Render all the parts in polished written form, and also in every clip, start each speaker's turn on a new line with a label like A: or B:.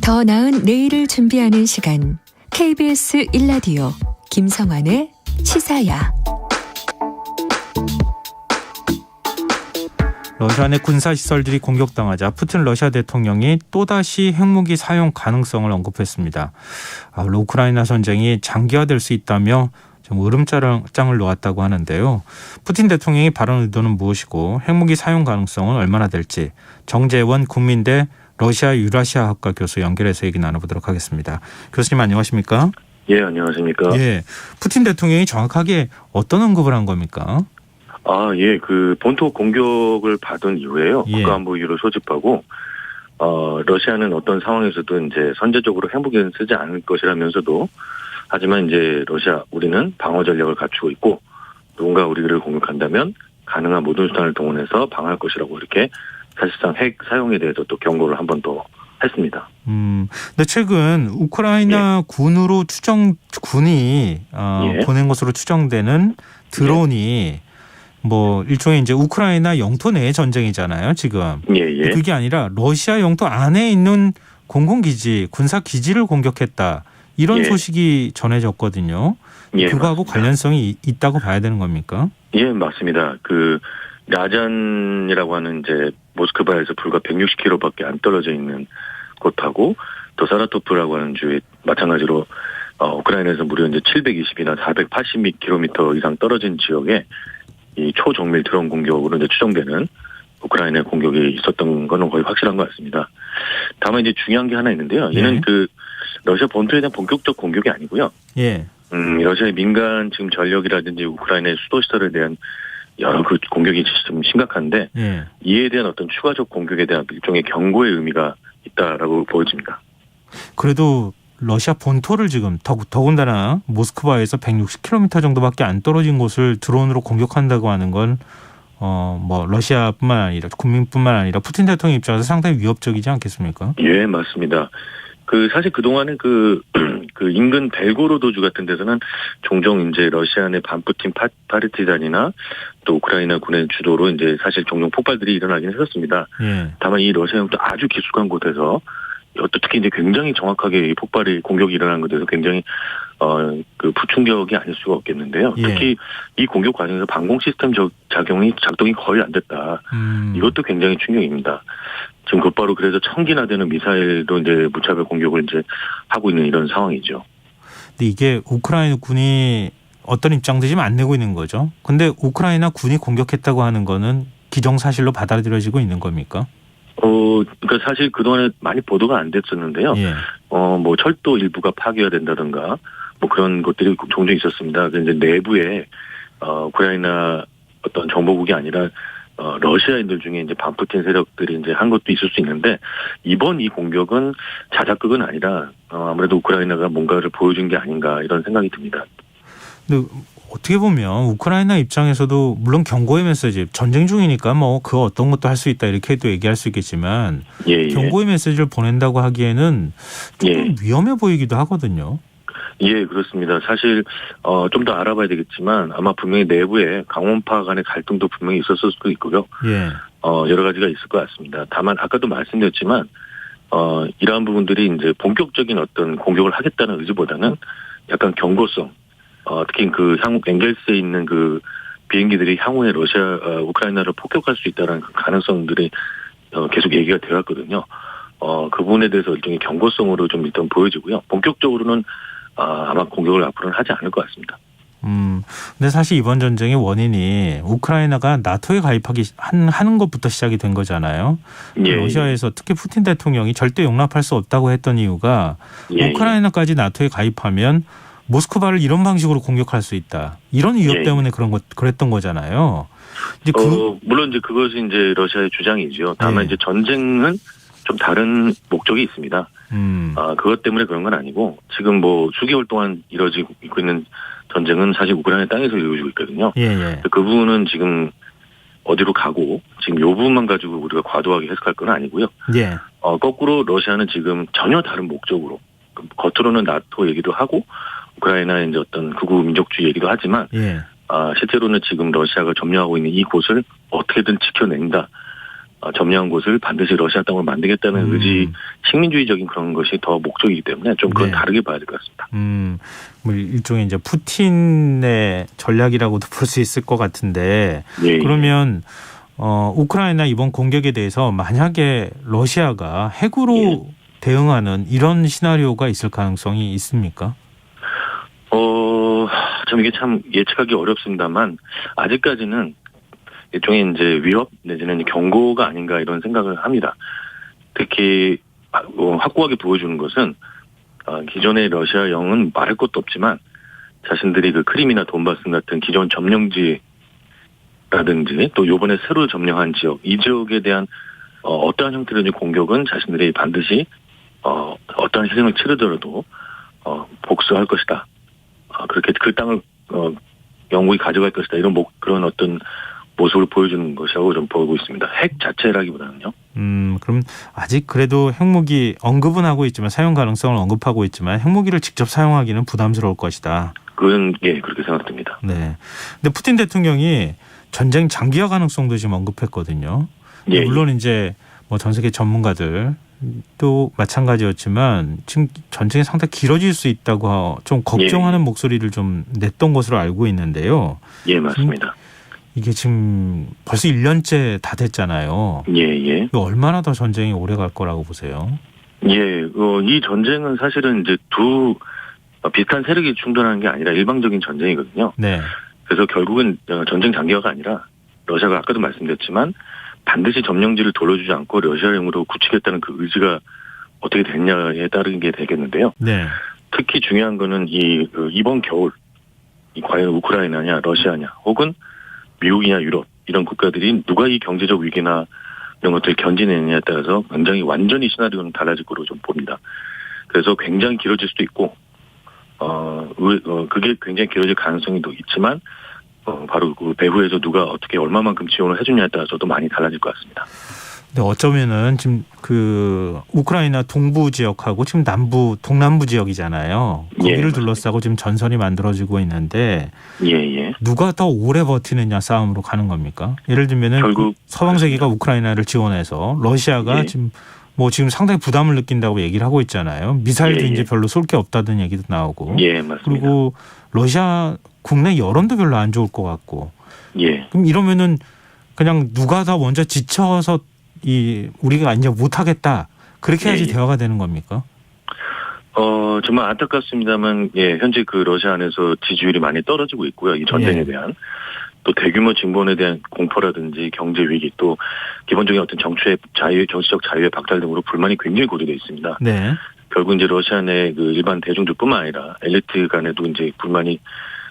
A: 더 나은 내일을 준비하는 시간 KBS 1라디오 김성환의 시사야.
B: 러시아 내 군사시설들이 공격당하자 푸틴 러시아 대통령이 또다시 핵무기 사용 가능성을 언급했습니다. 우크라이나 전쟁이 장기화될 수 있다며 좀 으름장을 놓았다고 하는데요. 푸틴 대통령이 발언 의도는 무엇이고 핵무기 사용 가능성은 얼마나 될지 정재원 국민대 러시아 유라시아학과 교수 연결해서 얘기 나눠보도록 하겠습니다. 교수님 안녕하십니까?
C: 예, 안녕하십니까?
B: 예, 푸틴 대통령이 정확하게 어떤 언급을 한 겁니까?
C: 예, 그 본토 공격을 받은 이후에요.
B: 예.
C: 국가안보위를 소집하고 러시아는 어떤 상황에서도 이제 선제적으로 핵무기는 쓰지 않을 것이라면서도 하지만 이제 우리는 방어 전략을 갖추고 있고 누군가 우리를 공격한다면 가능한 모든 수단을 동원해서 방어할 것이라고 이렇게 사실상 핵 사용에 대해서 또 경고를 한 번 더 했습니다.
B: 근데 최근 우크라이나 군이 보낸 것으로 추정되는 드론이 뭐 일종의 이제 우크라이나 영토 내의 전쟁이잖아요, 지금.
C: 예.
B: 그게 아니라 러시아 영토 안에 있는 공군기지, 군사기지를 공격했다. 이런 소식이 전해졌거든요.
C: 예,
B: 그거하고
C: 맞습니다.
B: 관련성이 있다고 봐야 되는 겁니까?
C: 예, 맞습니다. 그 라잔이라고 하는 이제 모스크바에서 불과 160km밖에 안 떨어져 있는 곳하고 또 사라토프라고 하는 주에 마찬가지로 우크라이나에서 무려 이제 720이나 480km 이상 떨어진 지역에 이 초정밀 드론 공격으로 이제 추정되는 우크라이나 공격이 있었던 거는 거의 확실한 것 같습니다. 다만 이제 중요한 게 하나 있는데요. 이는 그 러시아 본토에 대한 본격적 공격이 아니고요.
B: 예.
C: 러시아의 민간 지금 전력이라든지 우크라이나의 수도 시설에 대한 여러 그 공격이 좀 심각한데 이에 대한 어떤 추가적 공격에 대한 일종의 경고의 의미가 있다라고 보여집니다.
B: 그래도 러시아 본토를 지금 더군다나 모스크바에서 160km 정도밖에 안 떨어진 곳을 드론으로 공격한다고 하는 건 뭐 러시아뿐만 아니라 국민뿐만 아니라 푸틴 대통령 입장에서 상당히 위협적이지 않겠습니까?
C: 예, 맞습니다. 사실 그동안은 그 인근 벨고로도주 같은 데서는 종종 이제 러시아 내 반푸틴 파르티잔이나 또 우크라이나 군의 주도로 이제 사실 종종 폭발들이 일어나긴 했었습니다. 다만 이 러시아 영토 아주 깊숙한 곳에서 특히 이제 굉장히 정확하게 이 공격이 일어난 것에서 굉장히 그 부충격이 아닐 수가 없겠는데요. 특히 이 공격 과정에서 방공 시스템 작동이 거의 안 됐다. 이것도 굉장히 충격입니다. 지금 곧바로 그래서 1000기나 되는 미사일로 이제 무차별 공격을 이제 하고 있는 이런 상황이죠.
B: 근데 이게 우크라이나 군이 어떤 입장도 지금 안 내고 있는 거죠. 근데 우크라이나 군이 공격했다고 하는 거는 기정사실로 받아들여지고 있는 겁니까?
C: 그러니까 사실 그동안에 많이 보도가 안 됐었는데요. 뭐 철도 일부가 파괴가 된다든가 뭐 그런 것들이 종종 있었습니다. 이제 내부에 우크라이나 어떤 정보국이 아니라 러시아인들 중에 이제 반푸틴 세력들이 이제 한 것도 있을 수 있는데 이번 이 공격은 자작극은 아니라 아무래도 우크라이나가 뭔가를 보여준 게 아닌가 이런 생각이 듭니다.
B: 근데 어떻게 보면 우크라이나 입장에서도 물론 경고의 메시지 전쟁 중이니까 뭐 그 어떤 것도 할 수 있다 이렇게도 얘기할 수 있겠지만 경고의 메시지를 보낸다고 하기에는 조금 위험해 보이기도 하거든요.
C: 예, 그렇습니다. 사실 좀 더 알아봐야 되겠지만 아마 분명히 내부에 강원파 간의 갈등도 분명히 있었을 수도 있고요. 여러 가지가 있을 것 같습니다. 다만 아까도 말씀드렸지만 이러한 부분들이 이제 본격적인 어떤 공격을 하겠다는 의지보다는 약간 경고성, 특히 그 엥겔스에 있는 그 비행기들이 향후에 우크라이나를 폭격할 수 있다는 그 가능성들이 계속 얘기가 되었거든요. 그 부분에 대해서 일종의 경고성으로 좀 일단 보여지고요. 본격적으로는 아마 공격을 앞으로는 하지 않을 것 같습니다.
B: 근데 사실 이번 전쟁의 원인이 우크라이나가 나토에 하는 것부터 시작이 된 거잖아요. 러시아에서 특히 푸틴 대통령이 절대 용납할 수 없다고 했던 이유가 우크라이나까지 나토에 가입하면 모스크바를 이런 방식으로 공격할 수 있다. 이런 위협 때문에 그랬던 거잖아요. 이제
C: 물론 이제 그것이 이제 러시아의 주장이죠. 다만 이제 전쟁은 좀 다른 목적이 있습니다. 그것 때문에 그런 건 아니고 지금 뭐 수개월 동안 이루어지고 있는 전쟁은 사실 우크라이나 땅에서 이루어지고 있거든요. 그 부분은 지금 어디로 가고 지금 이 부분만 가지고 우리가 과도하게 해석할 건 아니고요. 거꾸로 러시아는 지금 전혀 다른 목적으로 겉으로는 나토 얘기도 하고 우크라이나의 이제 어떤 극우 민족주의 얘기도 하지만 실제로는 지금 러시아가 점령하고 있는 이곳을 어떻게든 지켜낸다. 점령한 곳을 반드시 러시아 땅으로 만들겠다는 의지, 식민주의적인 그런 것이 더 목적이기 때문에 좀 그건
B: 네.
C: 다르게 봐야 될 것 같습니다.
B: 뭐 일종의 이제 푸틴의 전략이라고도 볼 수 있을 것 같은데
C: 예,
B: 그러면 우크라이나 이번 공격에 대해서 만약에 러시아가 핵으로 대응하는 이런 시나리오가 있을 가능성이 있습니까?
C: 좀 이게 참 예측하기 어렵습니다만 아직까지는 일종의 이제 위협 내지는 경고가 아닌가 이런 생각을 합니다. 특히 확고하게 보여주는 것은 기존의 러시아형은 말할 것도 없지만 자신들이 그 크림이나 돈바스 같은 기존 점령지라든지 또 이번에 새로 점령한 지역, 이 지역에 대한 어떠한 형태로든 공격은 자신들이 반드시 어떠한 희생을 치르더라도 복수할 것이다. 그렇게 그 땅을 영국이 가져갈 것이다. 이런 그런 어떤 모습을 보여주는 것이라고 좀 보고 있습니다. 핵 자체라기보다는요.
B: 그럼 아직 그래도 핵무기 언급은 하고 있지만 사용 가능성을 언급하고 있지만 핵무기를 직접 사용하기는 부담스러울 것이다.
C: 그건 그렇게 생각됩니다.
B: 네. 근데 푸틴 대통령이 전쟁 장기화 가능성도 지금 언급했거든요. 물론 이제 뭐 전 세계 전문가들 또 마찬가지였지만 지금 전쟁이 상당히 길어질 수 있다고 좀 걱정하는 목소리를 좀 냈던 것으로 알고 있는데요.
C: 예, 맞습니다.
B: 이게 지금 벌써 1년째 다 됐잖아요.
C: 예.
B: 얼마나 더 전쟁이 오래 갈 거라고 보세요?
C: 이 전쟁은 사실은 이제 두 비슷한 세력이 충돌하는 게 아니라 일방적인 전쟁이거든요.
B: 네.
C: 그래서 결국은 전쟁 장기화가 아니라 러시아가 아까도 말씀드렸지만 반드시 점령지를 돌려주지 않고 러시아형으로 굳히겠다는 그 의지가 어떻게 됐냐에 따른 게 되겠는데요.
B: 네.
C: 특히 중요한 거는 이번 겨울 과연 우크라이나냐 러시아냐 혹은 미국이냐 유럽 이런 국가들이 누가 이 경제적 위기나 이런 것들을 견디내느냐에 따라서 굉장히 완전히 시나리오는 달라질 거로 좀 봅니다. 그래서 굉장히 길어질 수도 있고 그게 굉장히 길어질 가능성이 있지만 바로 그 배후에서 누가 어떻게 얼마만큼 지원을 해주냐에 따라서도 많이 달라질 것 같습니다.
B: 근데 어쩌면은 지금 그 우크라이나 동부 지역하고 지금 동남부 지역이잖아요. 거기를 둘러싸고 지금 전선이 만들어지고 있는데 누가 더 오래 버티느냐 싸움으로 가는 겁니까? 예를 들면은
C: 결국
B: 서방 세계가 우크라이나를 지원해서 러시아가 지금 상당히 부담을 느낀다고 얘기를 하고 있잖아요. 미사일도 이제 별로 쏠 게 없다는 얘기도 나오고.
C: 맞습니다.
B: 그리고 러시아 국내 여론도 별로 안 좋을 것 같고. 그럼 이러면은 그냥 누가 더 먼저 지쳐서 우리가 이제 못하겠다 그렇게 해야지 대화가 되는 겁니까?
C: 정말 안타깝습니다만 현재 그 러시아 안에서 지지율이 많이 떨어지고 있고요. 이 전쟁에 대한 또 대규모 진본에 대한 공포라든지 경제 위기 또 기본적인 어떤 정치적 자유의 박탈 등으로 불만이 굉장히 고조되어 있습니다.
B: 네.
C: 결국 이제 러시아 내 그 일반 대중들뿐만 아니라 엘리트 간에도 이제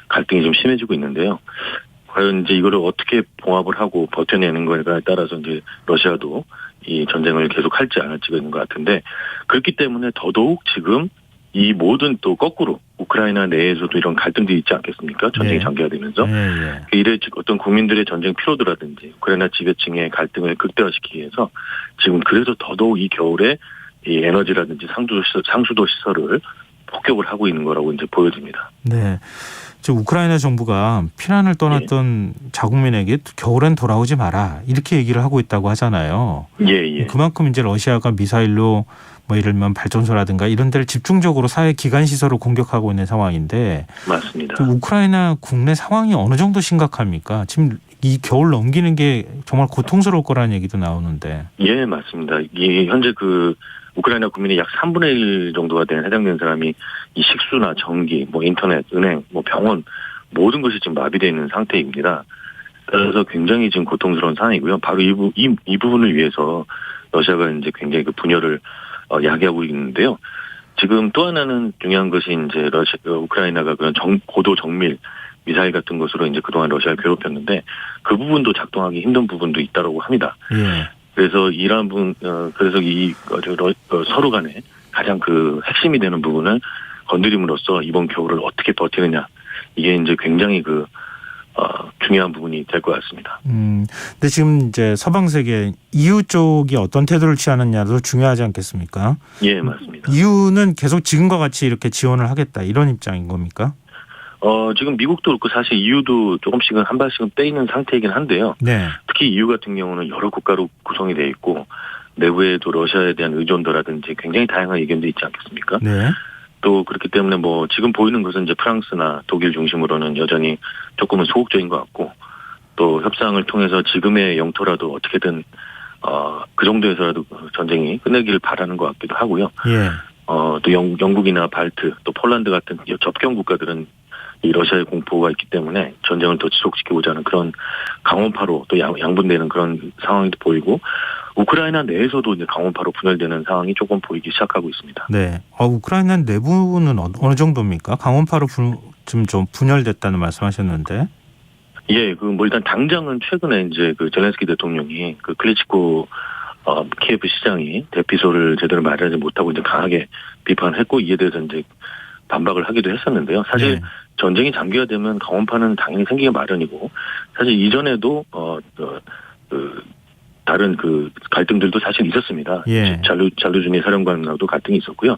C: 갈등이 좀 심해지고 있는데요. 과연 이제 이거를 어떻게 봉합을 하고 버텨내는 거에 따라서 이제 러시아도 이 전쟁을 계속 할지 안 할지가 있는 것 같은데 그렇기 때문에 더더욱 지금 이 모든 또 거꾸로 우크라이나 내에서도 이런 갈등들이 있지 않겠습니까? 전쟁이 장기화되면서 이래 어떤 국민들의 전쟁 피로도라든지 우크라이나 지배층의 갈등을 극대화시키기 위해서 지금 그래서 더더욱 이 겨울에 이 에너지라든지 상수도 시설을 폭격을 하고 있는 거라고 이제 보여집니다.
B: 네. 지금 우크라이나 정부가 피난을 떠났던 자국민에게 겨울엔 돌아오지 마라 이렇게 얘기를 하고 있다고 하잖아요. 그만큼 이제 러시아가 미사일로 뭐 예를 들면 발전소라든가 이런 데를 집중적으로 사회 기관 시설을 공격하고 있는 상황인데
C: 맞습니다.
B: 우크라이나 국내 상황이 어느 정도 심각합니까? 지금 이 겨울 넘기는 게 정말 고통스러울 거라는 얘기도 나오는데.
C: 맞습니다. 현재 그 우크라이나 국민의 약 3분의 1 정도가 해당되는 사람이 이 식수나 전기, 인터넷, 은행, 병원 모든 것이 지금 마비되어 있는 상태입니다. 그래서 굉장히 지금 고통스러운 상황이고요. 바로 이 부분을 위해서 러시아가 이제 굉장히 그 분열을 야기하고 있는데요. 지금 또 하나는 중요한 것이 이제 우크라이나가 그런 고도 정밀 미사일 같은 것으로 이제 그동안 러시아를 괴롭혔는데 그 부분도 작동하기 힘든 부분도 있다고 합니다. 그래서 그래서 서로 간에 가장 그 핵심이 되는 부분을 건드림으로써 이번 겨울을 어떻게 버티느냐 이게 이제 굉장히 중요한 부분이 될 것 같습니다.
B: 근데 지금 이제 서방 세계 EU 쪽이 어떤 태도를 취하느냐도 중요하지 않겠습니까?
C: 맞습니다.
B: EU는 계속 지금과 같이 이렇게 지원을 하겠다 이런 입장인 겁니까?
C: 지금 미국도 그렇고 사실 EU도 조금씩은 한 발씩은 빼있는 상태이긴 한데요.
B: 네.
C: 특히 EU 같은 경우는 여러 국가로 구성이 돼 있고 내부에도 러시아에 대한 의존도라든지 굉장히 다양한 의견도 있지 않겠습니까?
B: 네.
C: 또 그렇기 때문에 뭐 지금 보이는 것은 이제 프랑스나 독일 중심으로는 여전히 조금은 소극적인 것 같고 또 협상을 통해서 지금의 영토라도 어떻게든 그 정도에서라도 전쟁이 끝내기를 바라는 것 같기도 하고요.
B: 예.
C: 또 영국이나 발트 또 폴란드 같은 접경 국가들은 이 러시아의 공포가 있기 때문에 전쟁을 더 지속시키고자 하는 그런 강원파로 또 양분되는 그런 상황이 보이고 우크라이나 내에서도 이제 강원파로 분열되는 상황이 조금 보이기 시작하고 있습니다.
B: 네. 우크라이나 내부는 어느 정도입니까? 강원파로 지금 좀 분열됐다는 말씀하셨는데.
C: 예, 뭐 일단 당장은 최근에 이제 그 젤렌스키 대통령이 그 클리치코 키예프 시장이 대피소를 제대로 마련하지 못하고 이제 강하게 비판했고 이에 대해서 이제 반박을 하기도 했었는데요. 사실
B: 네.
C: 전쟁이 장기화 되면 강원파는 당연히 생기기 마련이고 사실 이전에도 다른 그 갈등들도 사실 있었습니다.
B: 예.
C: 잘루즈니 사령관과도 갈등이 있었고요.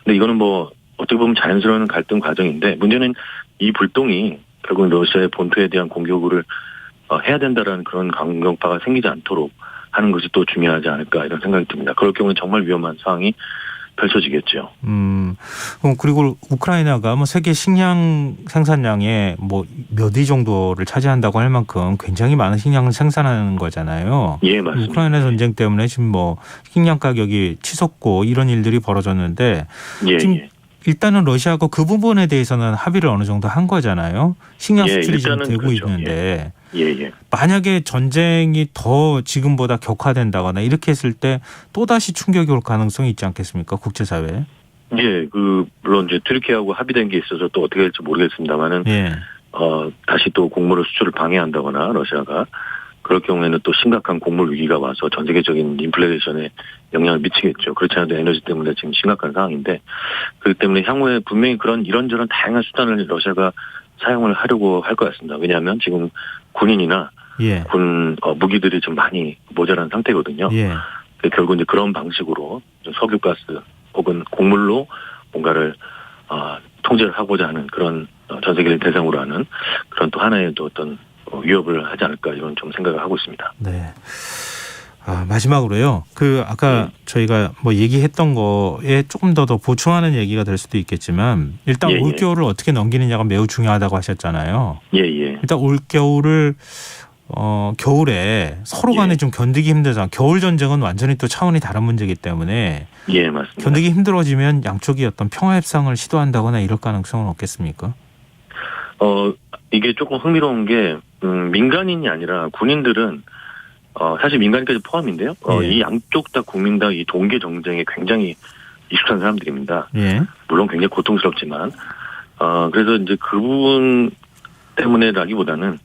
C: 근데 이거는 뭐 어떻게 보면 자연스러운 갈등 과정인데 문제는 이 불똥이 결국 러시아의 본토에 대한 공격을 해야 된다라는 그런 강경파가 생기지 않도록 하는 것이 또 중요하지 않을까 이런 생각이 듭니다. 그럴 경우는 정말 위험한 상황이 펼쳐지겠죠.
B: 그리고 우크라이나가 뭐 세계 식량 생산량의 뭐 몇 위 정도를 차지한다고 할 만큼 굉장히 많은 식량을 생산하는 거잖아요.
C: 예, 맞습니다.
B: 우크라이나 전쟁 때문에 지금 뭐 식량 가격이 치솟고 이런 일들이 벌어졌는데 지금 일단은 러시아가 그 부분에 대해서는 합의를 어느 정도 한 거잖아요. 식량 수출이 지금 되고
C: 그렇죠.
B: 있는데
C: 예.
B: 만약에 전쟁이 더 지금보다 격화된다거나 이렇게 했을 때 또다시 충격이 올 가능성이 있지 않겠습니까? 국제사회에.
C: 예, 물론 이제 튀르키예하고 합의된 게 있어서 또 어떻게 될지 모르겠습니다만은
B: 예.
C: 다시 또 곡물 수출을 방해한다거나 러시아가 그럴 경우에는 또 심각한 곡물 위기가 와서 전 세계적인 인플레이션에 영향을 미치겠죠. 그렇지 않아도 에너지 때문에 지금 심각한 상황인데 그렇기 때문에 향후에 분명히 그런 이런저런 다양한 수단을 러시아가 사용을 하려고 할 것 같습니다. 왜냐하면 지금 군인이나
B: 예.
C: 군 무기들이 좀 많이 모자란 상태거든요.
B: 예.
C: 결국 이제 그런 방식으로 석유가스 혹은 곡물로 뭔가를 통제를 하고자 하는 그런 전 세계를 대상으로 하는 그런 또 하나의 또 어떤 위협을 하지 않을까 이런 좀 생각을 하고 있습니다.
B: 네. 마지막으로요. 아까 저희가 뭐 얘기했던 거에 조금 더 보충하는 얘기가 될 수도 있겠지만 일단 올겨울을 어떻게 넘기느냐가 매우 중요하다고 하셨잖아요.
C: 예.
B: 일단 올겨울을 겨울에 서로 간에 좀 견디기 힘들잖아요. 겨울 전쟁은 완전히 또 차원이 다른 문제이기 때문에
C: 예, 맞습니다.
B: 견디기 힘들어지면 양쪽이 어떤 평화 협상을 시도한다거나 이럴 가능성은 없겠습니까?
C: 이게 조금 흥미로운 게 민간인이 아니라 군인들은 사실 민간인까지 포함인데요. 이 양쪽 다 국민 다 이 동계 정쟁에 굉장히 익숙한 사람들입니다.
B: 예.
C: 물론 굉장히 고통스럽지만 그래서 이제 그 부분 때문에라기보다는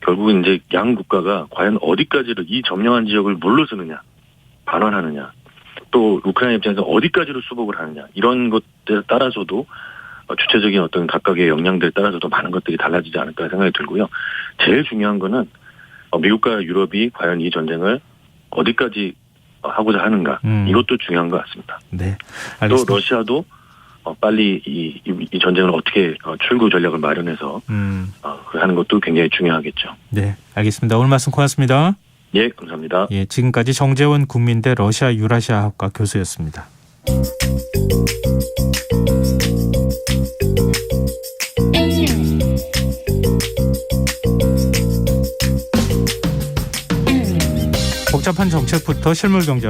C: 결국은 이제 양 국가가 과연 어디까지를 이 점령한 지역을 물러서느냐, 반환하느냐, 또 우크라이나 입장에서 어디까지로 수복을 하느냐 이런 것들에 따라서도 주체적인 어떤 각각의 역량들에 따라서도 많은 것들이 달라지지 않을까 생각이 들고요. 제일 중요한 거는 미국과 유럽이 과연 이 전쟁을 어디까지 하고자 하는가 이것도 중요한 것 같습니다.
B: 네, 알겠습니다.
C: 또 러시아도 빨리 이 전쟁을 어떻게 출구 전략을 마련해서 하는 것도 굉장히 중요하겠죠.
B: 네, 알겠습니다. 오늘 말씀 고맙습니다.
C: 예, 감사합니다.
B: 예, 지금까지 정재원 국민대 러시아 유라시아학과 교수였습니다. 복잡한 정책부터 실물 경제